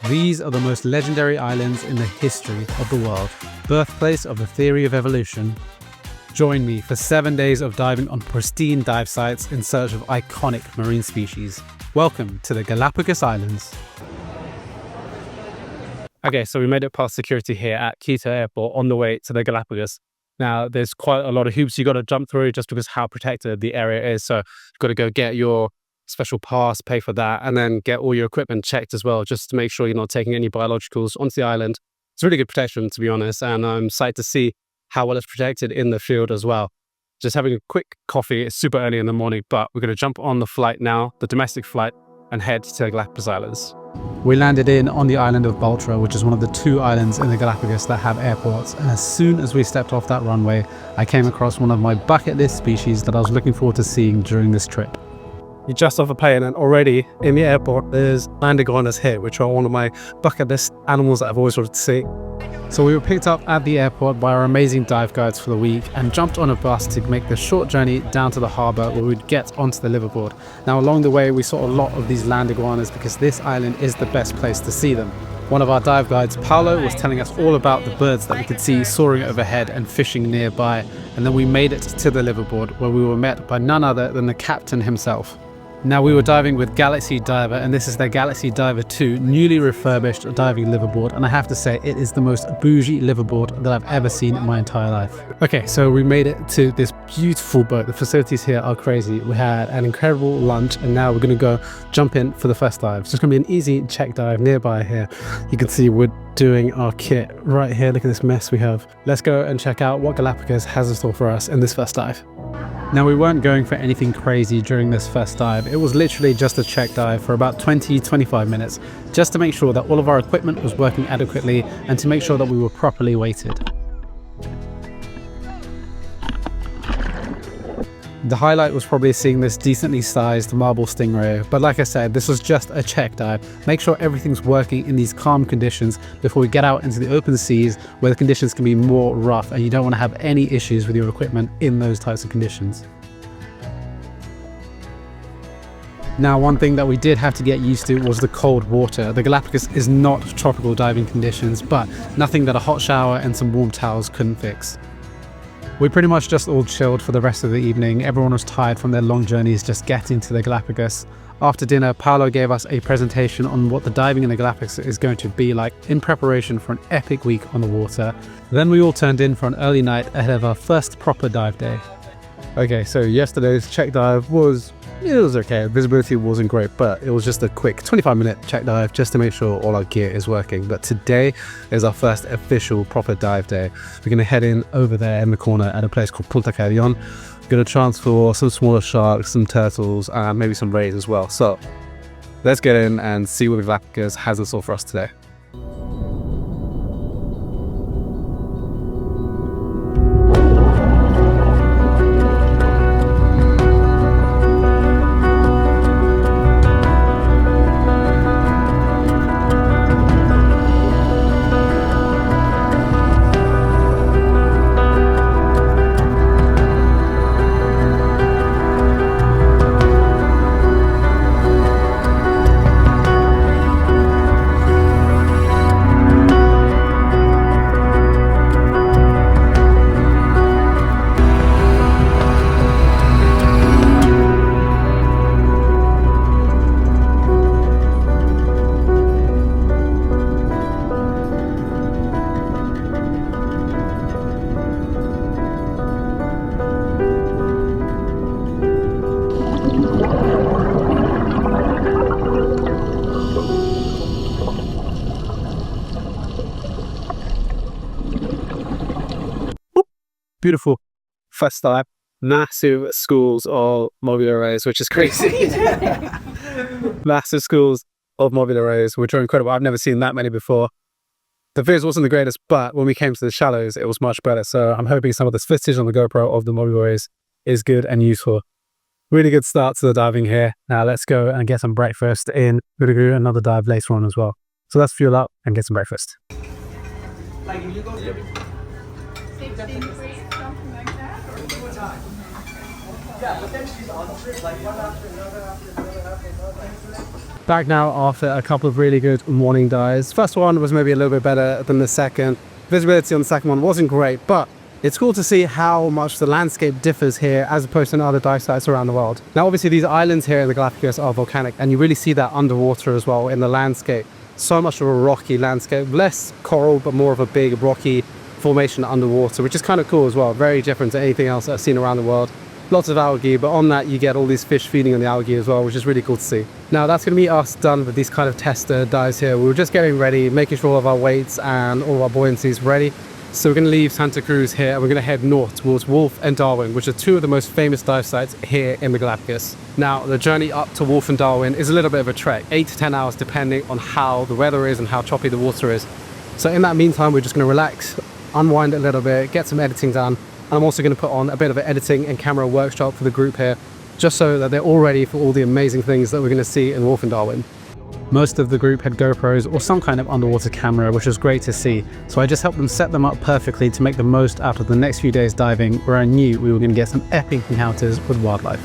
These are the most legendary islands in the history of the world, birthplace of the theory of evolution. Join me for 7 days of diving on pristine dive sites in search of iconic marine species. Welcome to the Galapagos Islands. Okay, so we made it past security here at Quito Airport on the way to the Galapagos. Now, there's quite a lot of hoops you got to jump through just because how protected the area is. So you've got to go get your special pass, pay for that, and then get all your equipment checked as well, just to make sure you're not taking any biologicals onto the island. It's really good protection, to be honest, and I'm psyched to see how well it's protected in the field as well. Just having a quick coffee. It's super early in the morning, but we're going to jump on the flight now, the domestic flight, and head to the Galapagos Islands. We landed in on the island of Baltra, which is one of the 2 islands in the Galapagos that have airports. And as soon as we stepped off that runway, I came across one of my bucket list species that I was looking forward to seeing during this trip. You're just off a plane and already in the airport there's land iguanas here, which are one of my bucket list animals that I've always wanted to see. So we were picked up at the airport by our amazing dive guides for the week and jumped on a bus to make the short journey down to the harbour where we'd get onto the Liveaboard. Now along the way we saw a lot of these land iguanas because this island is the best place to see them. One of our dive guides, Paolo, was telling us all about the birds that we could see soaring overhead and fishing nearby, and then we made it to the Liveaboard where we were met by none other than the captain himself. Now we were diving with Galaxy Diver, and this is their Galaxy Diver 2 newly refurbished diving liveaboard, and I have to say it is the most bougie liveaboard that I've ever seen in my entire life. Okay, so we made it to this beautiful boat. The facilities here are crazy. We had an incredible lunch and now we're going to go jump in for the first dive. It's just going to be an easy check dive nearby here. You can see we're doing our kit right here. Look at this mess we have. Let's go and check out what Galapagos has in store for us in this first dive. Now we weren't going for anything crazy during this first dive. It was literally just a check dive for about 20-25 minutes, just to make sure that all of our equipment was working adequately and to make sure that we were properly weighted. The highlight was probably seeing this decently sized marble stingray, but like I said, this was just a check dive. Make sure everything's working in these calm conditions before we get out into the open seas where the conditions can be more rough and you don't want to have any issues with your equipment in those types of conditions. Now, one thing that we did have to get used to was the cold water. The Galapagos is not tropical diving conditions, but nothing that a hot shower and some warm towels couldn't fix. We pretty much just all chilled for the rest of the evening. Everyone was tired from their long journeys just getting to the Galapagos. After dinner, Paolo gave us a presentation on what the diving in the Galapagos is going to be like in preparation for an epic week on the water. Then we all turned in for an early night ahead of our first proper dive day. Okay, so yesterday's check dive was okay. Visibility wasn't great, but it was just a quick 25-minute check dive just to make sure all our gear is working. But today is our first official proper dive day. We're going to head in over there in the corner at a place called Punta Carrion. We're going to transfer some smaller sharks, some turtles, and maybe some rays as well. So let's get in and see what the Galapagos has in store for us today. Beautiful first dive, massive schools of mobile rays, which is crazy. Massive schools of mobile rays, which are incredible. I've never seen that many before. The views wasn't the greatest, but when we came to the shallows, it was much better. So I'm hoping some of this footage on the GoPro of the mobile rays is good and useful. Really good start to the diving here. Now let's go and get some breakfast in. We're going to do another dive later on as well. So let's fuel up and get some breakfast. Like if you go to 16 feet, something like that, or what time? Yeah, but then she's answered like one after another, after another, after another. Back now after a couple of really good morning dives. First one was maybe a little bit better than the second. Visibility on the second one wasn't great, but it's cool to see how much the landscape differs here as opposed to other dive sites around the world. Now obviously these islands here in the Galapagos are volcanic, and you really see that underwater as well in the landscape. So much of a rocky landscape, less coral but more of a big rocky formation underwater, which is kind of cool as well. Very different to anything else I've seen around the world. Lots of algae, but on that you get all these fish feeding on the algae as well, which is really cool to see. Now that's going to be us done with these kind of tester dives here. We were just getting ready, making sure all of our weights and all of our buoyancy is ready. So we're going to leave Santa Cruz here and we're going to head north towards Wolf and Darwin, which are two of the most famous dive sites here in the Galapagos. Now the journey up to Wolf and Darwin is a little bit of a trek, 8 to 10 hours depending on how the weather is and how choppy the water is. So in that meantime we're just going to relax, unwind a little bit, get some editing done. I'm also going to put on a bit of an editing and camera workshop for the group here, just so that they're all ready for all the amazing things that we're going to see in Wolf and Darwin. Most of the group had GoPros or some kind of underwater camera, which was great to see. So I just helped them set them up perfectly to make the most out of the next few days diving, where I knew we were going to get some epic encounters with wildlife.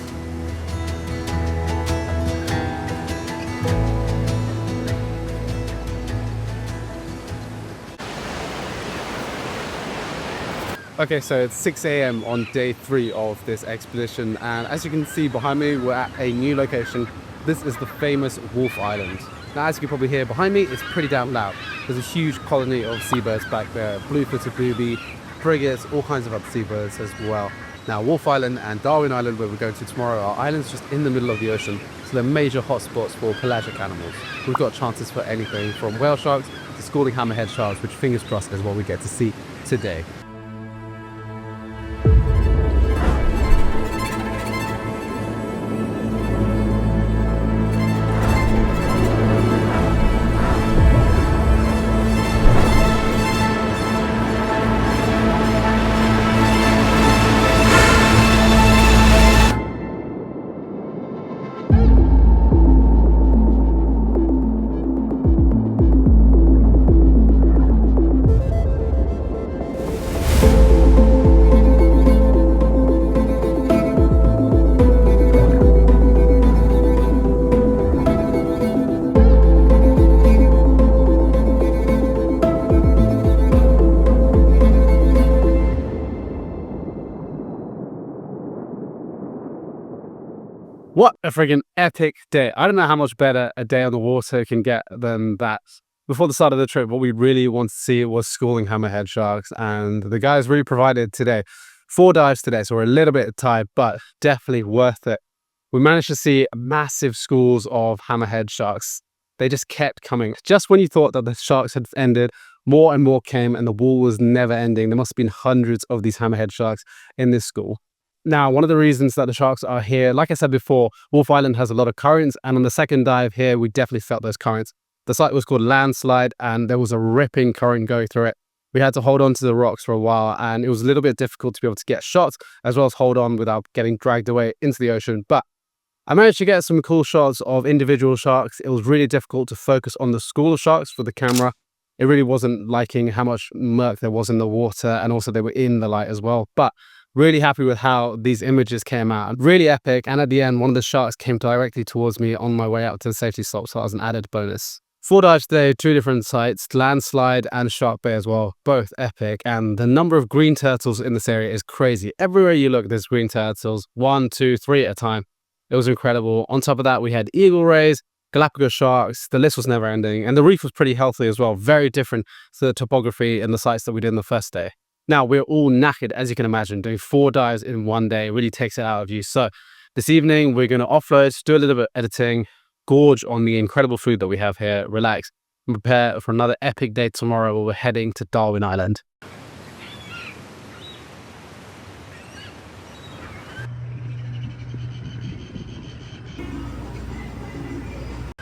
Okay, so it's 6 a.m. on day 3 of this expedition, and as you can see behind me, we're at a new location. This is the famous Wolf Island. Now, as you can probably hear behind me, it's pretty damn loud. There's a huge colony of seabirds back there, blue-footed booby, frigates, all kinds of other seabirds as well. Now, Wolf Island and Darwin Island, where we're going to tomorrow, are islands just in the middle of the ocean, so they're major hotspots for pelagic animals. We've got chances for anything from whale sharks to schooling hammerhead sharks, which fingers crossed is what we get to see today. What a friggin' epic day. I don't know how much better a day on the water can get than that. Before the start of the trip, what we really wanted to see was schooling hammerhead sharks, and the guys really provided today. 4 dives today, so we're a little bit tired, but definitely worth it. We managed to see massive schools of hammerhead sharks. They just kept coming. Just when you thought that the sharks had ended, more and more came, and the wall was never ending. There must have been hundreds of these hammerhead sharks in this school. Now, one of the reasons that the sharks are here, like I said before, Wolf Island has a lot of currents, and on the second dive here, we definitely felt those currents. The site was called Landslide, and there was a ripping current going through it. We had to hold on to the rocks for a while, and it was a little bit difficult to be able to get shots, as well as hold on without getting dragged away into the ocean. But I managed to get some cool shots of individual sharks. It was really difficult to focus on the school of sharks for the camera. It really wasn't liking how much murk there was in the water, and also they were in the light as well. But really happy with how these images came out. Really epic. And at the end, one of the sharks came directly towards me on my way out to the safety stop, so that was an added bonus. 4 dives today, 2 different sites, Landslide and Shark Bay as well, both epic. And the number of green turtles in this area is crazy. Everywhere you look, there's green turtles, 1, 2, 3 at a time. It was incredible. On top of that, we had eagle rays, Galapagos sharks. The list was never ending. And the reef was pretty healthy as well, very different to the topography and the sites that we did on the first day. Now, we're all knackered, as you can imagine. Doing 4 dives in one day really takes it out of you. So this evening, we're going to offload, do a little bit of editing, gorge on the incredible food that we have here, relax, and prepare for another epic day tomorrow where we're heading to Darwin Island.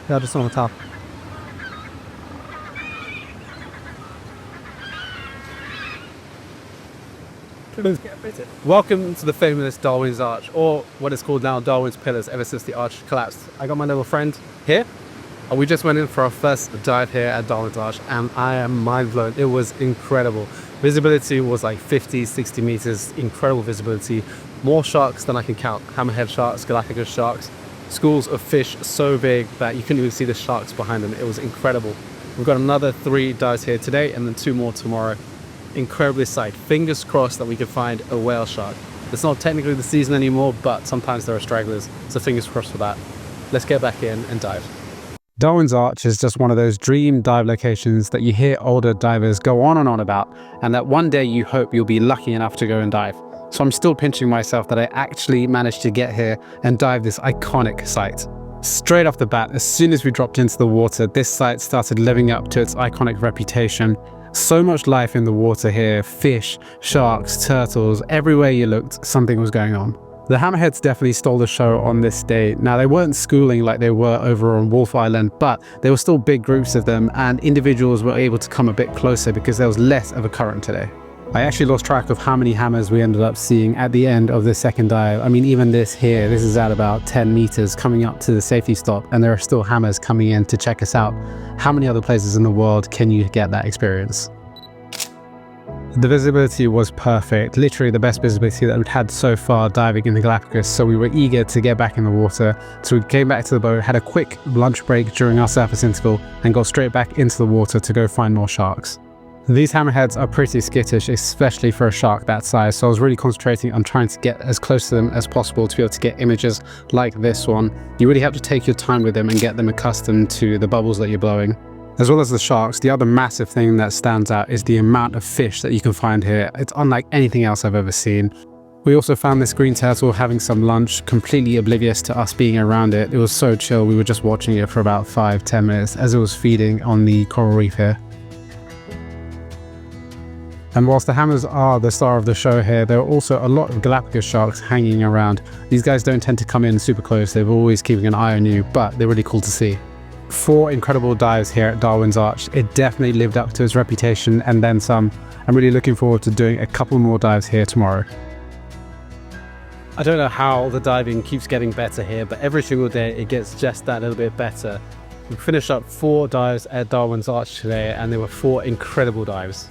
Yeah, just on the top. Welcome to the famous Darwin's Arch, or what is called now Darwin's Pillars, ever since the arch collapsed. I got my little friend here, and we just went in for our first dive here at Darwin's Arch, and I am mind blown. It was incredible. Visibility was like 50, 60 meters, incredible visibility, More sharks than I can count. Hammerhead sharks, Galapagos sharks, schools of fish so big that you couldn't even see the sharks behind them. It was incredible. We've got another 3 dives here today and then 2 more tomorrow. Incredibly sight. Fingers crossed that we can find a whale shark. It's not technically the season anymore, but sometimes there are stragglers, so fingers crossed for that. Let's get back in and dive. Darwin's Arch is just one of those dream dive locations that you hear older divers go on and on about, and that one day you hope you'll be lucky enough to go and dive. So I'm still pinching myself that I actually managed to get here and dive this iconic site. Straight off the bat, as soon as we dropped into the water, this site started living up to its iconic reputation. So much life in the water here, fish, sharks, turtles, everywhere you looked, something was going on. The Hammerheads definitely stole the show on this day. Now, they weren't schooling like they were over on Wolf Island, but there were still big groups of them, and individuals were able to come a bit closer because there was less of a current today. I actually lost track of how many hammers we ended up seeing at the end of the second dive. I mean, even this here, this is at about 10 meters coming up to the safety stop, and there are still hammers coming in to check us out. How many other places in the world can you get that experience? The visibility was perfect, literally the best visibility that we'd had so far diving in the Galapagos, so we were eager to get back in the water. So we came back to the boat, had a quick lunch break during our surface interval, and got straight back into the water to go find more sharks. These hammerheads are pretty skittish, especially for a shark that size, so I was really concentrating on trying to get as close to them as possible to be able to get images like this one. You really have to take your time with them and get them accustomed to the bubbles that you're blowing. As well as the sharks, the other massive thing that stands out is the amount of fish that you can find here. It's unlike anything else I've ever seen. We also found this green turtle having some lunch, completely oblivious to us being around it. It was so chill, we were just watching it for about 5-10 minutes as it was feeding on the coral reef here. And whilst the hammers are the star of the show here, there are also a lot of Galapagos sharks hanging around. These guys don't tend to come in super close, they're always keeping an eye on you, but they're really cool to see. 4 incredible dives here at Darwin's Arch. It definitely lived up to its reputation and then some. I'm really looking forward to doing a couple more dives here tomorrow. I don't know how the diving keeps getting better here, but every single day it gets just that little bit better. We finished up 4 dives at Darwin's Arch today, and there were 4 incredible dives.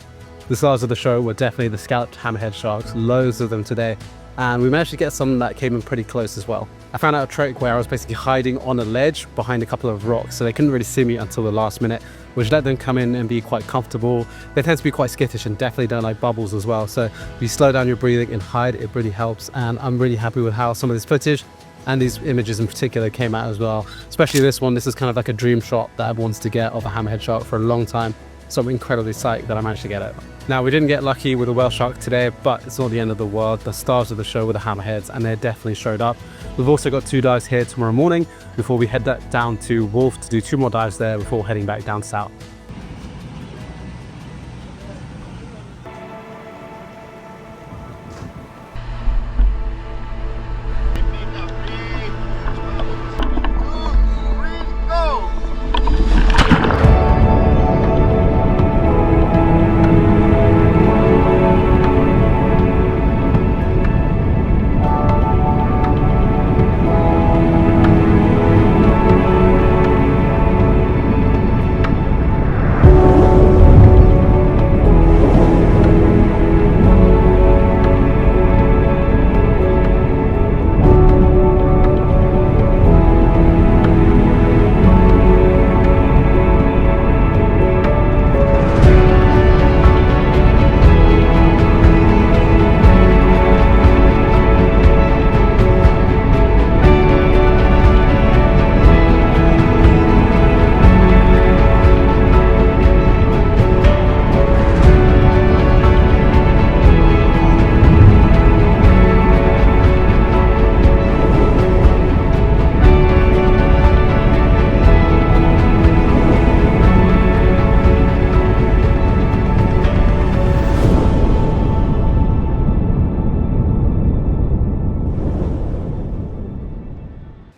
The stars of the show were definitely the scalloped hammerhead sharks, loads of them today, and we managed to get some that came in pretty close as well. I found out a trick where I was basically hiding on a ledge behind a couple of rocks, so they couldn't really see me until the last minute, which let them come in and be quite comfortable. They tend to be quite skittish and definitely don't like bubbles as well, so if you slow down your breathing and hide, it really helps. And I'm really happy with how some of this footage and these images in particular came out as well, especially this one. This is kind of like a dream shot that I've wanted to get of a hammerhead shark for a long time, so I'm incredibly psyched that I managed to get it. Now, we didn't get lucky with a whale shark today, but it's not the end of the world. The stars of the show were the hammerheads, and they definitely showed up. We've also got 2 dives here tomorrow morning before we head down to Wolf to do 2 more dives there before heading back down south.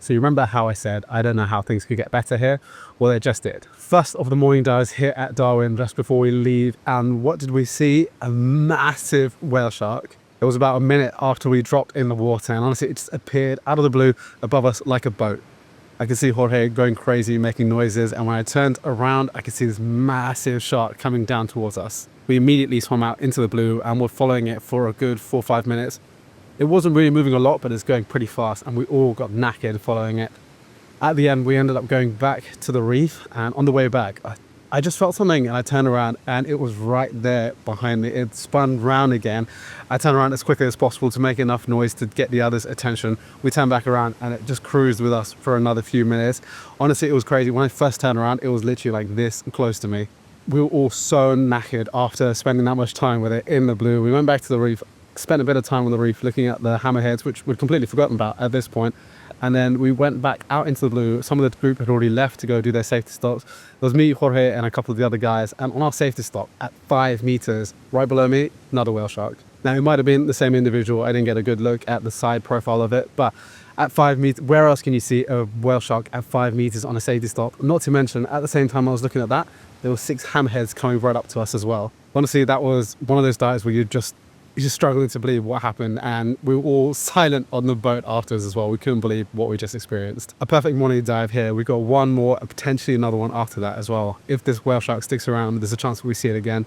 So you remember how I said, I don't know how things could get better here? Well, it just did. First of the morning dives here at Darwin just before we leave. And what did we see? A massive whale shark. It was about a minute after we dropped in the water, and honestly, it just appeared out of the blue above us like a boat. I could see Jorge going crazy, making noises, and when I turned around, I could see this massive shark coming down towards us. We immediately swam out into the blue and were following it for a good 4 or 5 minutes. It wasn't really moving a lot, but it's going pretty fast, and we all got knackered following it. At the end, we ended up going back to the reef, and on the way back, I just felt something, and I turned around, and it was right there behind me. It spun round again. I turned around as quickly as possible to make enough noise to get the others' attention. We turned back around, and it just cruised with us for another few minutes. Honestly, it was crazy. When I first turned around, it was literally like this close to me. We were all so knackered after spending that much time with it in the blue. We went back to the reef, spent a bit of time on the reef looking at the hammerheads, which we'd completely forgotten about at this point. And then we went back out into the blue. Some of the group had already left to go do their safety stops. There was me, Jorge, and a couple of the other guys. And on our safety stop at 5 meters, right below me, another whale shark. Now, it might have been the same individual. I didn't get a good look at the side profile of it. But at 5 meters, where else can you see a whale shark at 5 meters on a safety stop? Not to mention, at the same time I was looking at that, there were 6 hammerheads coming right up to us as well. Honestly, that was one of those dives where you're just struggling to believe what happened, and we were all silent on the boat afterwards as well. We couldn't believe what we just experienced. A perfect morning dive here. We got one more, potentially another one after that as well. If this whale shark sticks around, there's a chance we see it again.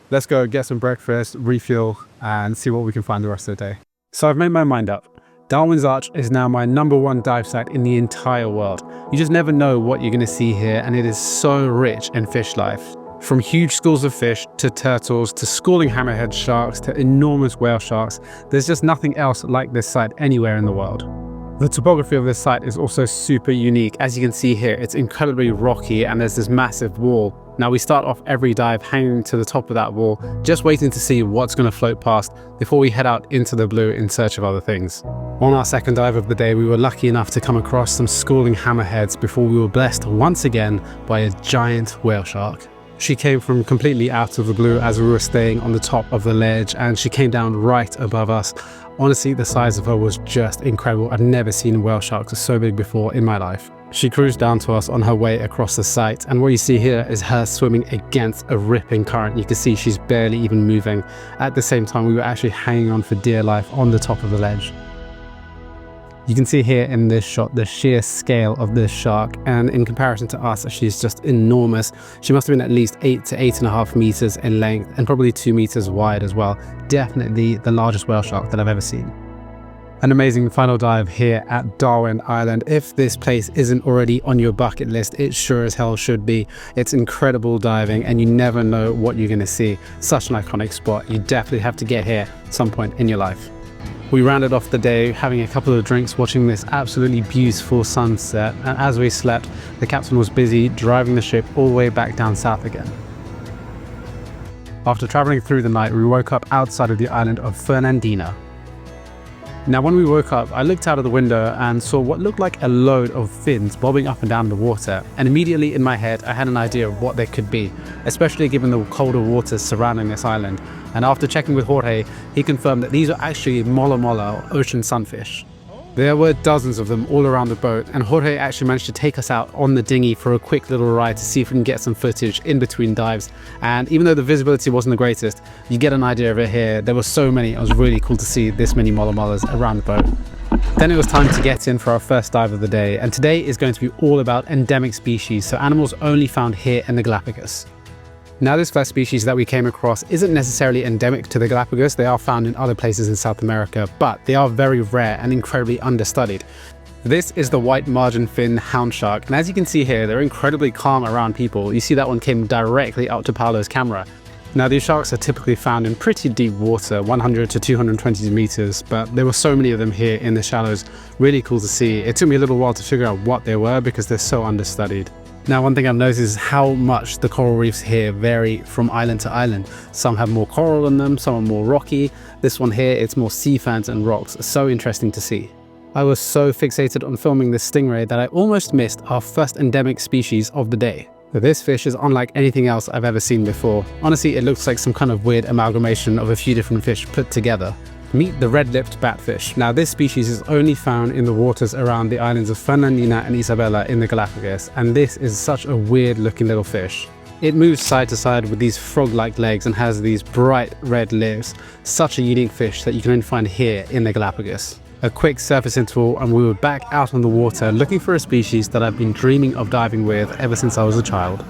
Let's go get some breakfast, refuel, and see what we can find the rest of the day. So I've made my mind up. Darwin's Arch is now my #1 dive site in the entire world. You just never know what you're going to see here, and it is so rich in fish life. From huge schools of fish, to turtles, to schooling hammerhead sharks, to enormous whale sharks, there's just nothing else like this site anywhere in the world. The topography of this site is also super unique. As you can see here, it's incredibly rocky, and there's this massive wall. Now, we start off every dive hanging to the top of that wall, just waiting to see what's going to float past before we head out into the blue in search of other things. On our second dive of the day, we were lucky enough to come across some schooling hammerheads before we were blessed once again by a giant whale shark. She came from completely out of the blue as we were staying on the top of the ledge, and she came down right above us. Honestly, the size of her was just incredible. I've never seen whale sharks so big before in my life. She cruised down to us on her way across the site, and what you see here is her swimming against a ripping current. You can see she's barely even moving. At the same time, we were actually hanging on for dear life on the top of the ledge. You can see here in this shot the sheer scale of this shark, and in comparison to us, she's just enormous. She must have been at least 8 to 8.5 meters in length and probably 2 meters wide as well. Definitely the largest whale shark that I've ever seen. An amazing final dive here at Darwin Island. If this place isn't already on your bucket list, it sure as hell should be. It's incredible diving, and you never know what you're going to see. Such an iconic spot. You definitely have to get here at some point in your life. We rounded off the day having a couple of drinks, watching this absolutely beautiful sunset, and as we slept, the captain was busy driving the ship all the way back down south again. After traveling through the night, we woke up outside of the island of Fernandina. Now, when we woke up, I looked out of the window and saw what looked like a load of fins bobbing up and down the water, and immediately in my head I had an idea of what they could be, especially given the colder waters surrounding this island. And after checking with Jorge, he confirmed that these are actually mola mola, or ocean sunfish. There were dozens of them all around the boat, and Jorge actually managed to take us out on the dinghy for a quick little ride to see if we can get some footage in between dives. And even though the visibility wasn't the greatest, you get an idea of it here. There were so many. It was really cool to see this many mola molas around the boat. Then it was time to get in for our first dive of the day, and today is going to be all about endemic species, so animals only found here in the Galapagos. Now, this first species that we came across isn't necessarily endemic to the Galapagos. They are found in other places in South America, but they are very rare and incredibly understudied. This is the white margin fin hound shark, and as you can see here, they're incredibly calm around people. You see that one came directly up to Paolo's camera. Now, these sharks are typically found in pretty deep water, 100 to 220 meters, but there were so many of them here in the shallows. Really cool to see. It took me a little while to figure out what they were because they're so understudied. Now, one thing I've noticed is how much the coral reefs here vary from island to island. Some have more coral in them, some are more rocky. This one here, it's more sea ferns and rocks. So interesting to see. I was so fixated on filming this stingray that I almost missed our first endemic species of the day. This fish is unlike anything else I've ever seen before. Honestly, it looks like some kind of weird amalgamation of a few different fish put together. Meet the red-lipped batfish. Now, this species is only found in the waters around the islands of Fernandina and Isabela in the Galapagos, and this is such a weird-looking little fish. It moves side to side with these frog-like legs and has these bright red lips. Such a unique fish that you can only find here in the Galapagos. A quick surface interval and we were back out on the water looking for a species that I've been dreaming of diving with ever since I was a child.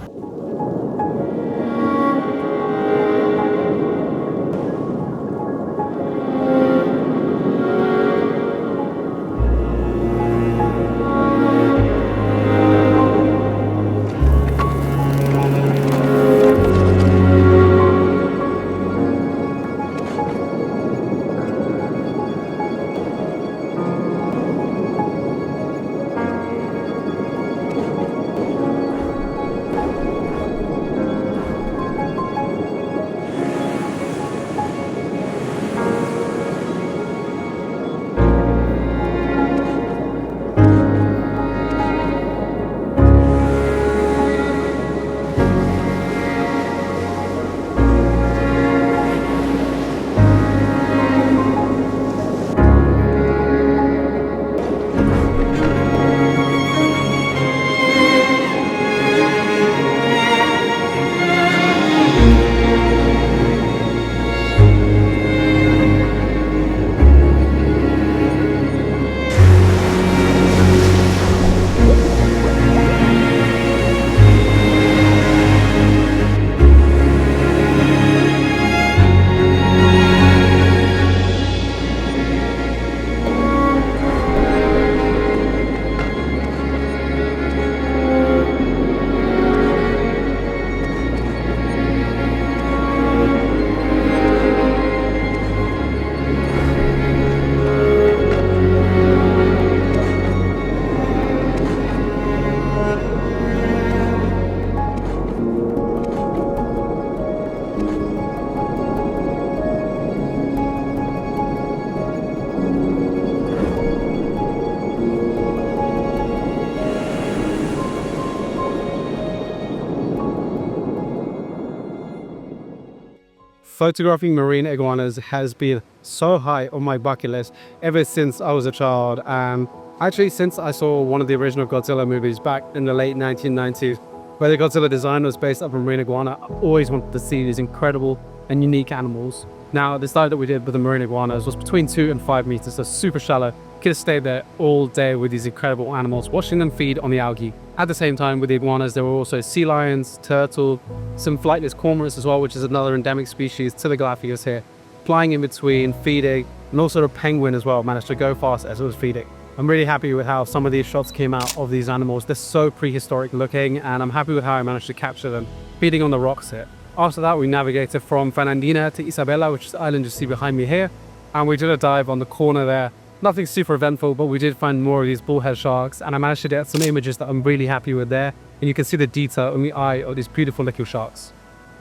Photographing marine iguanas has been so high on my bucket list ever since I was a child, and actually since I saw one of the original Godzilla movies back in the late 1990s, where the Godzilla design was based off a marine iguana. I always wanted to see these incredible and unique animals. Now, this dive that we did with the marine iguanas was between 2 and 5 meters, so super shallow. Could have stayed there all day with these incredible animals, watching them feed on the algae. At the same time, with the iguanas, there were also sea lions, turtle, some flightless cormorants as well, which is another endemic species to the Galapagos here, flying in between, feeding, and also the penguin as well managed to go fast as it was feeding. I'm really happy with how some of these shots came out of these animals. They're so prehistoric looking, and I'm happy with how I managed to capture them feeding on the rocks here. After that, we navigated from Fernandina to Isabela, which is the island you see behind me here, and we did a dive on the corner there. Nothing super eventful, but we did find more of these bullhead sharks, and I managed to get some images that I'm really happy with there, and you can see the detail in the eye of these beautiful little sharks.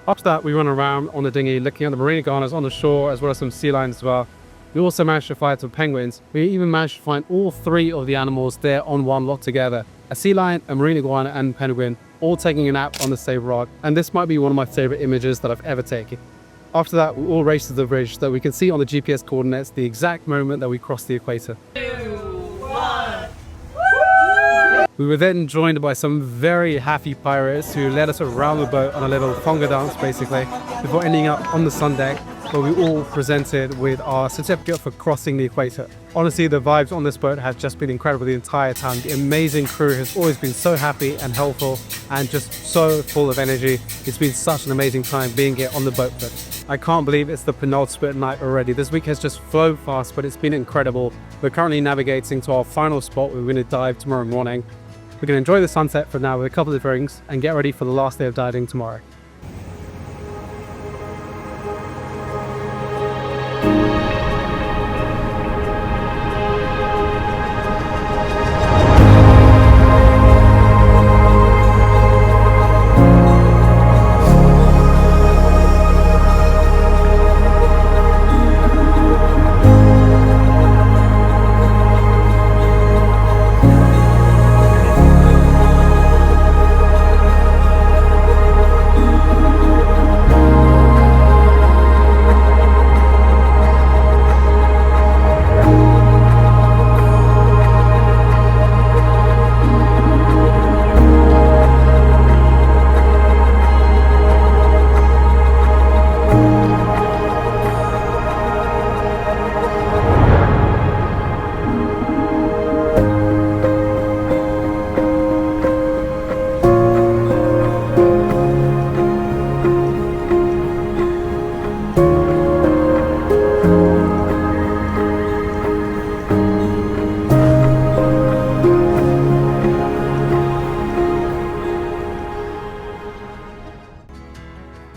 After that, we run around on the dinghy looking at the marine iguanas on the shore, as well as some sea lions as well. We also managed to find some penguins. We even managed to find all 3 of the animals there on one lot together. A sea lion, a marine iguana, and a penguin, all taking a nap on the same rock, and this might be one of my favorite images that I've ever taken. After that, we all raced to the bridge so we can see on the GPS coordinates the exact moment that we crossed the equator. 2, 1. We were then joined by some very happy pirates who led us around the boat on a little conga dance basically, before ending up on the sun deck, where we all presented with our certificate for crossing the equator. Honestly, the vibes on this boat have just been incredible the entire time. The amazing crew has always been so happy and helpful and just so full of energy. It's been such an amazing time being here on the boat trip. I can't believe it's the penultimate night already. This week has just flown fast, but it's been incredible. We're currently navigating to our final spot where we're going to dive tomorrow morning. We're going to enjoy the sunset for now with a couple of drinks and get ready for the last day of diving tomorrow.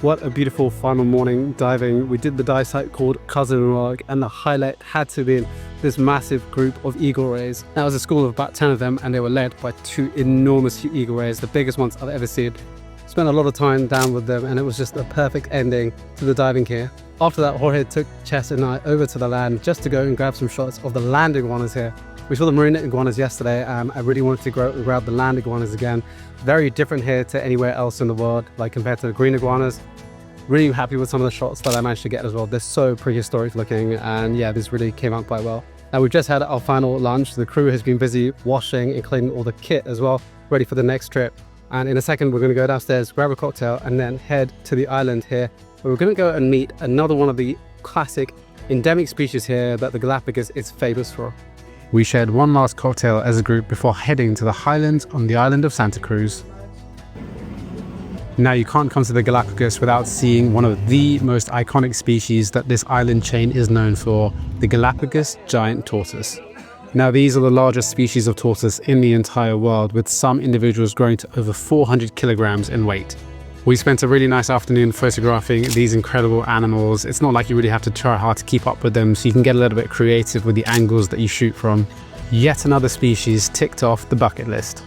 What a beautiful final morning diving. We did the dive site called Cousin Rock, and the highlight had to be this massive group of eagle rays. That was a school of about 10 of them, and they were led by 2 enormous eagle rays, the biggest ones I've ever seen. Spent a lot of time down with them, and it was just a perfect ending to the diving here. After that, Jorge took Chess and I over to the land just to go and grab some shots of the land iguanas here. We saw the marine iguanas yesterday, and I really wanted to go and grab the land iguanas again. Very different here to anywhere else in the world, like compared to the green iguanas. Really happy with some of the shots that I managed to get as well. They're so prehistoric looking, and yeah, this really came out quite well. Now we've just had our final lunch. The crew has been busy washing and cleaning all the kit as well, ready for the next trip. And in a second, we're going to go downstairs, grab a cocktail, and then head to the island here, where we're going to go and meet another one of the classic endemic species here that the Galapagos is famous for. We shared one last cocktail as a group before heading to the highlands on the island of Santa Cruz. Now, you can't come to the Galapagos without seeing one of the most iconic species that this island chain is known for, the Galapagos giant tortoise. Now, these are the largest species of tortoise in the entire world, with some individuals growing to over 400 kilograms in weight. We spent a really nice afternoon photographing these incredible animals. It's not like you really have to try hard to keep up with them, so you can get a little bit creative with the angles that you shoot from. Yet another species ticked off the bucket list.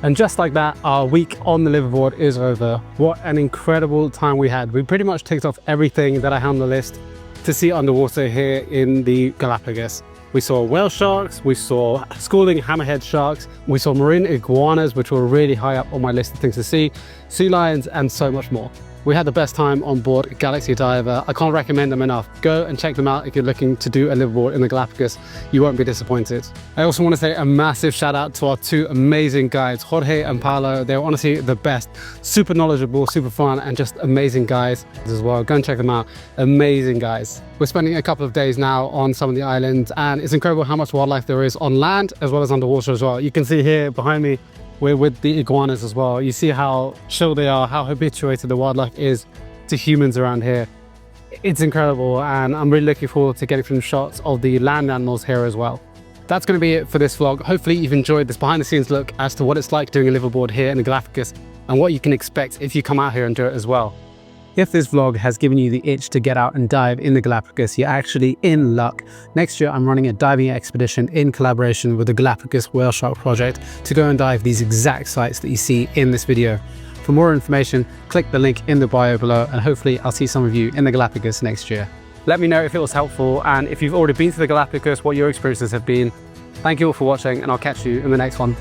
And just like that, our week on the liveaboard is over. What an incredible time we had. We pretty much ticked off everything that I had on the list to see underwater here in the Galapagos. We saw whale sharks, we saw schooling hammerhead sharks, we saw marine iguanas, which were really high up on my list of things to see, sea lions, and so much more. We had the best time on board Galaxy Diver. I can't recommend them enough. Go and check them out if you're looking to do a liveaboard in the Galapagos. You won't be disappointed. I also want to say a massive shout out to our two amazing guides, Jorge and Paolo. They're honestly the best. Super knowledgeable, super fun, and just amazing guys as well. Go and check them out. Amazing guys. We're spending a couple of days now on some of the islands, and it's incredible how much wildlife there is on land as well as underwater as well. You can see here behind me, we're with the iguanas as well. You see how chill they are, how habituated the wildlife is to humans around here. It's incredible, and I'm really looking forward to getting some shots of the land animals here as well. That's going to be it for this vlog. Hopefully you've enjoyed this behind the scenes look as to what it's like doing a liveaboard here in the Galapagos and what you can expect if you come out here and do it as well. If this vlog has given you the itch to get out and dive in the Galapagos, you're actually in luck. Next year, I'm running a diving expedition in collaboration with the Galapagos Whale Shark Project to go and dive these exact sites that you see in this video. For more information, click the link in the bio below, and hopefully I'll see some of you in the Galapagos next year. Let me know if it was helpful, and if you've already been to the Galapagos, what your experiences have been. Thank you all for watching, and I'll catch you in the next one.